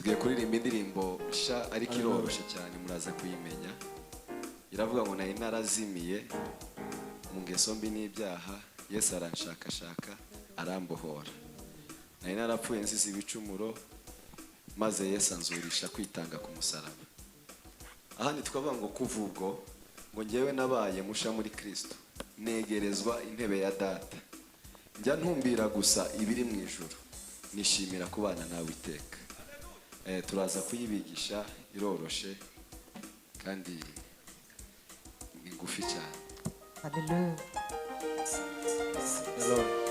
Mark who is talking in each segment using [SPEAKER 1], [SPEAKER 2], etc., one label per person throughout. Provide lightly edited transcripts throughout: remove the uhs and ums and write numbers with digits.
[SPEAKER 1] tugiye kuririmba indirimbo sha ariko iroroshe cyane muraza kuyimenya. Iravuga ngo nari narazimiye mu ngeso mbi n'ibyaha, Yesu aranshakashaka arambohora. Nari narapfuye nzize ibicumuro, maze Yesu anzurisha kwitanga ku musaraba. Aha nitwavuga ngo kuva ubwo ngo njyewe nabaye musha muri Kristo, negerezwa intebe ya data. Njya ntumbira gusa ibiri mu ijuru, nishimira kubana nawe iteka. Turaza kuyibigisha, iroroshe kandi ni ngufi cyane.
[SPEAKER 2] Hallelujah.
[SPEAKER 1] Hallelujah.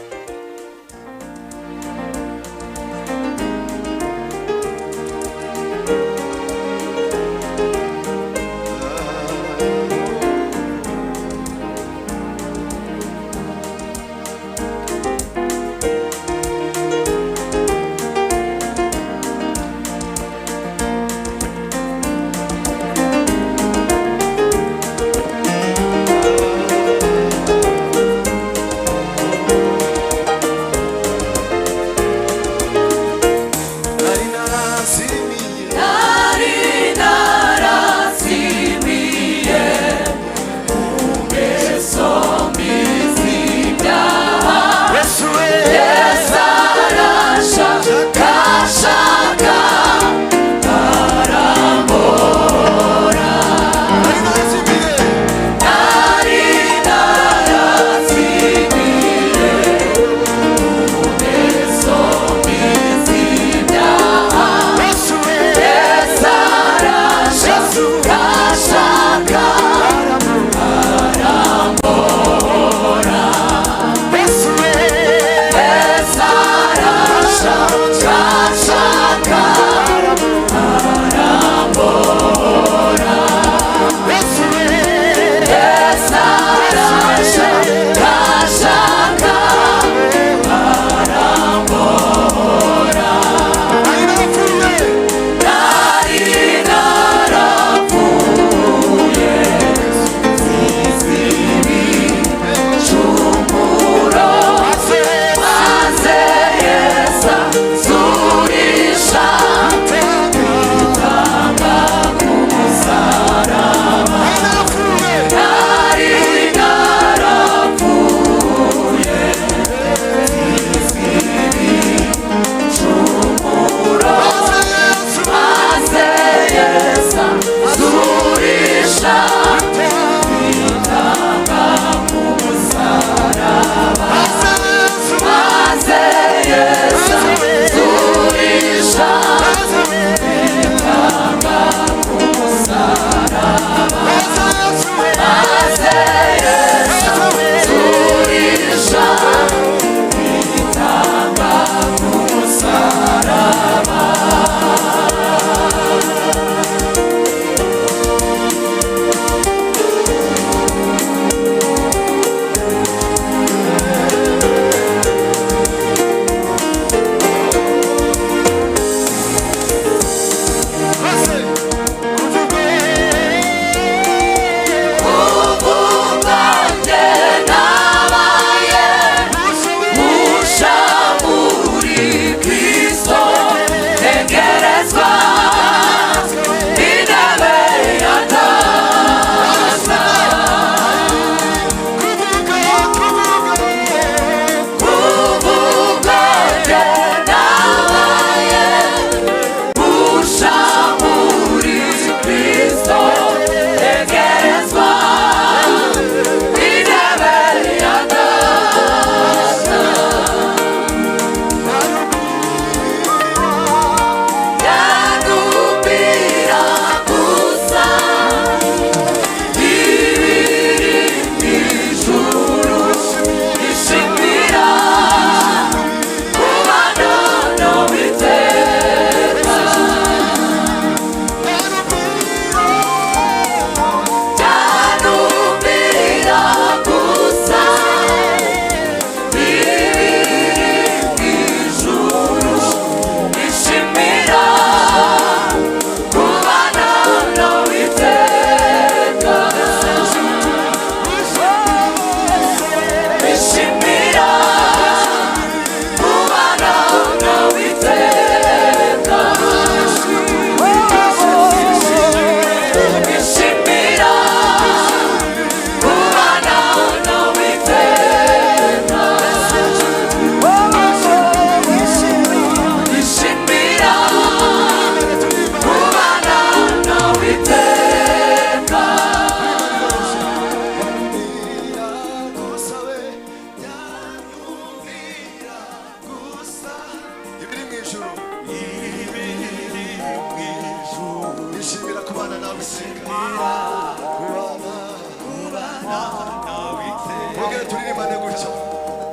[SPEAKER 1] Ongera turirimbane gutyo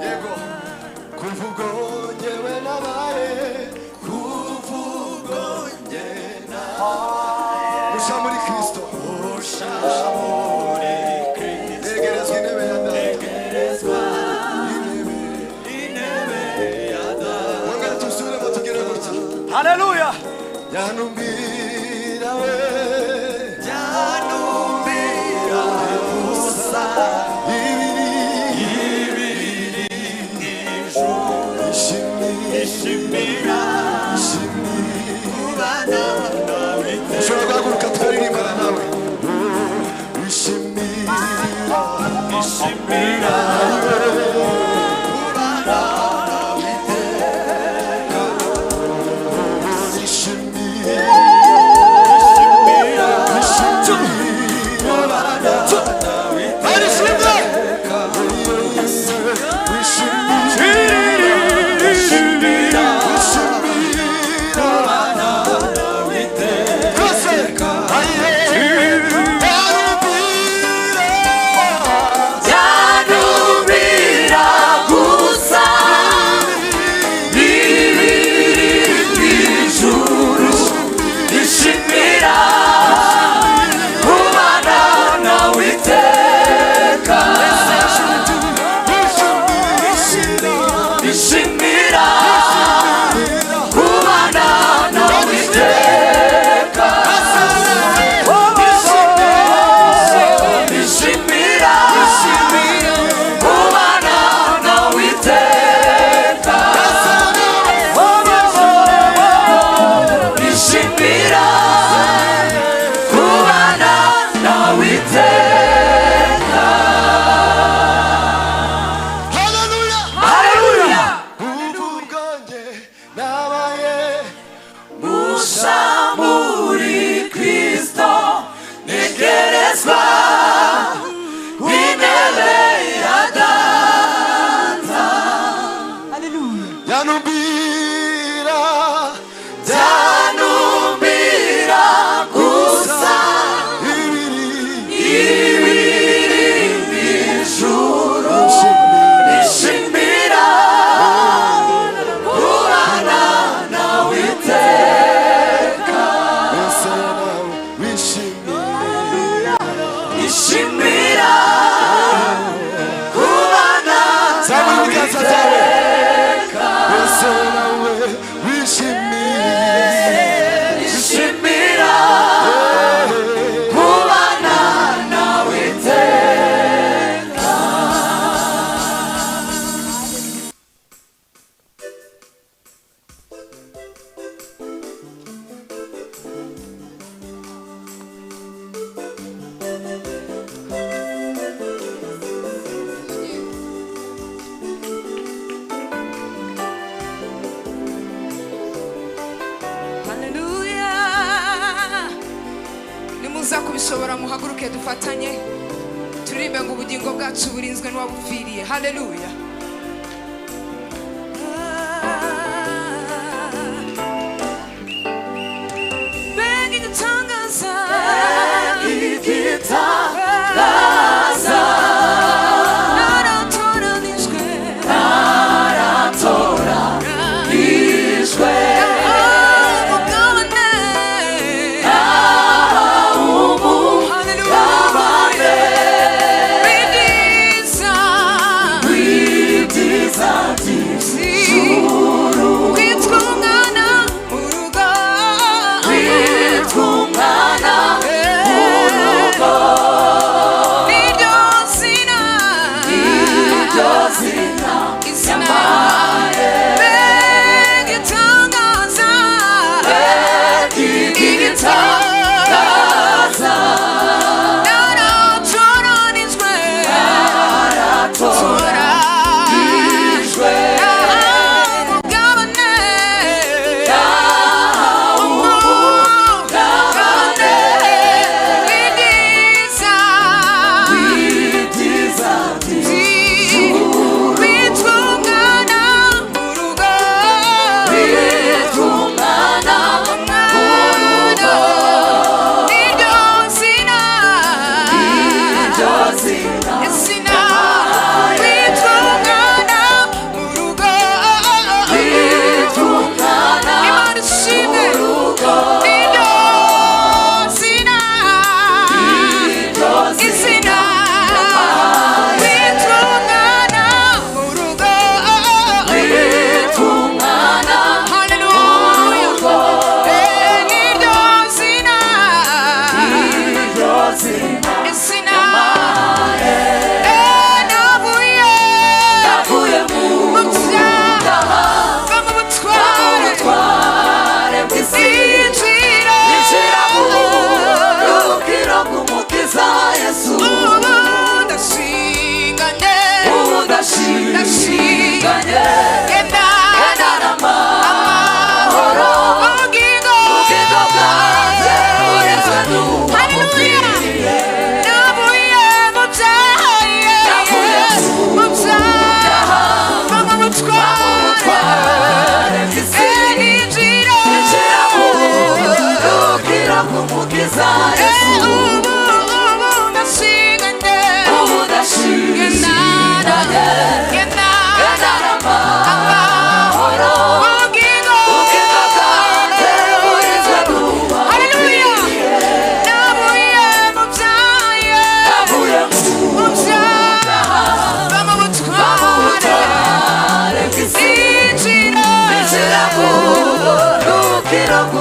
[SPEAKER 1] yego kuvugo njyewe nabaye kuvugo njye usha muri Kristo yegerezwa intebe ya data ongera tusubiremo tugire gutya
[SPEAKER 2] haleluya
[SPEAKER 1] yanumbira we gusa ishimira kubana nawe ushobora guhaguruka tukaririmbana nawe ishimira kubana nawe ishimira
[SPEAKER 3] muza kubishobora muhaguruke dufatanye turirimbe ngo ubugingo bwacu burinzwe n'uwabupfiriye. Haleluya. Bengi gitangaza
[SPEAKER 4] We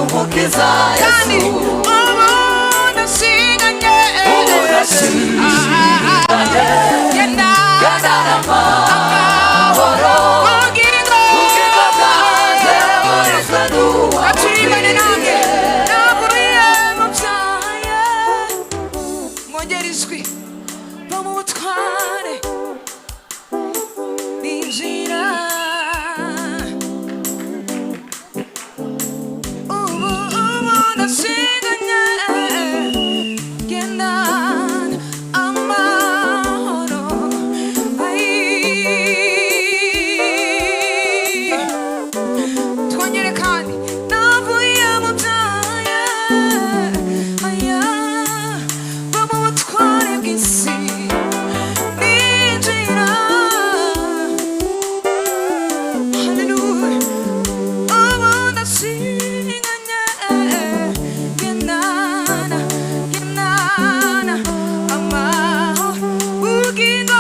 [SPEAKER 2] umukiza
[SPEAKER 3] kandi
[SPEAKER 2] Yesu
[SPEAKER 3] ubu ndashinganye genda
[SPEAKER 2] amahoro
[SPEAKER 3] ubugingo
[SPEAKER 2] bwanjye burizwe n'uwabukwiriye
[SPEAKER 3] aturimbane nanjye navuye mu byaha mwongera ijwi va mu butware binjira ubu ndashinganye gendana amahoro twongere kandi navuye mu byaha va mu butware bw'isi ninjira haleluya ubu ndashinganye gendana amahoro ubugingo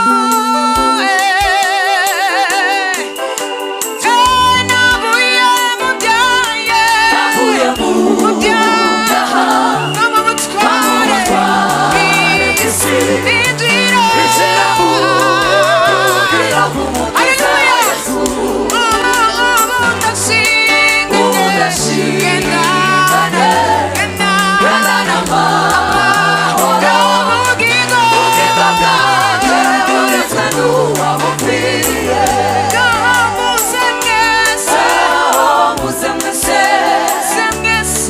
[SPEAKER 3] navuye mu
[SPEAKER 2] navuye mu
[SPEAKER 3] byaha no mu butware bw'isi ninjira
[SPEAKER 2] injira mu mukiza Yesu gendana amahoro ubugingo bwanjye burizwe n'uwabukwiriye muze mwese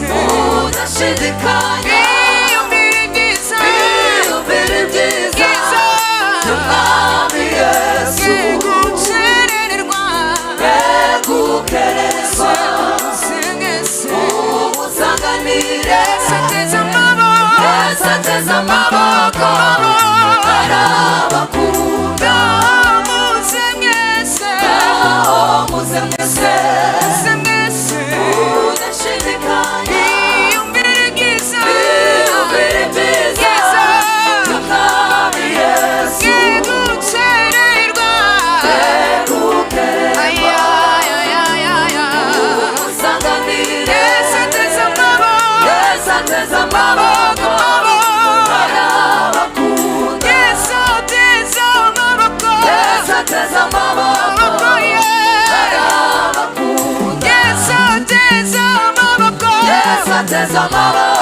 [SPEAKER 2] mudashidikanya iyumvire ibyiza by'umwami Yesu gukererezwa umusanganire
[SPEAKER 3] Sateza amaboko
[SPEAKER 2] arabakunda
[SPEAKER 3] muze mwese
[SPEAKER 2] muze mwese mudashidikanya
[SPEAKER 3] iyumvire ibyiza
[SPEAKER 2] iyumvire ibyiza by'umwami Yesu
[SPEAKER 3] gucererwa
[SPEAKER 2] gukererezwa umusanganire
[SPEAKER 3] sateza amaboko
[SPEAKER 2] sateza amaboko arabakunda
[SPEAKER 3] sateza amaboko
[SPEAKER 2] sateza amaboko arabakunda
[SPEAKER 3] sateza amaboko
[SPEAKER 2] sateza amaboko